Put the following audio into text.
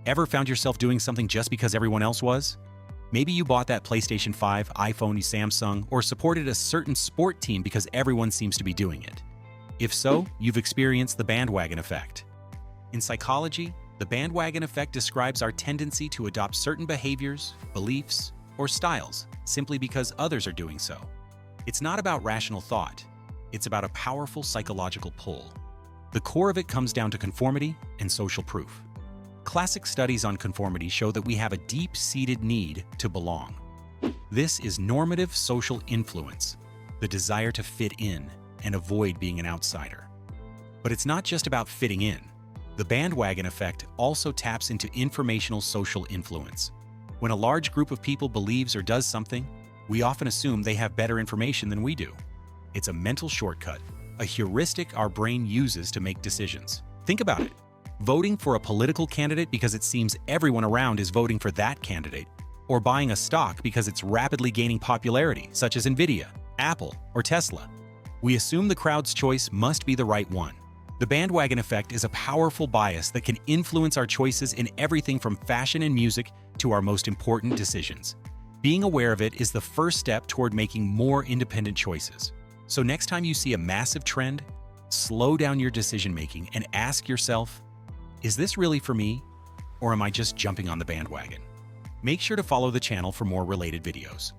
Ever found yourself doing something just because everyone else was? Maybe you bought that PlayStation 5, iPhone, Samsung, or supported a certain sport team because everyone seems to be doing it. If so, you've experienced the bandwagon effect. In psychology, the bandwagon effect describes our tendency to adopt certain behaviors, beliefs, or styles simply because others are doing so. It's not about rational thought. It's about a powerful psychological pull. The core of it comes down to conformity and social proof. Classic studies on conformity show that we have a deep-seated need to belong. This is normative social influence, the desire to fit in and avoid being an outsider. But it's not just about fitting in. The bandwagon effect also taps into informational social influence. When a large group of people believes or does something, we often assume they have better information than we do. It's a mental shortcut, a heuristic our brain uses to make decisions. Think about it. Voting for a political candidate because it seems everyone around is voting for that candidate, or buying a stock because it's rapidly gaining popularity, such as Nvidia, Apple, or Tesla. We assume the crowd's choice must be the right one. The bandwagon effect is a powerful bias that can influence our choices in everything from fashion and music to our most important decisions. Being aware of it is the first step toward making more independent choices. So next time you see a massive trend, slow down your decision-making and ask yourself, is this really for me, or am I just jumping on the bandwagon? Make sure to follow the channel for more related videos.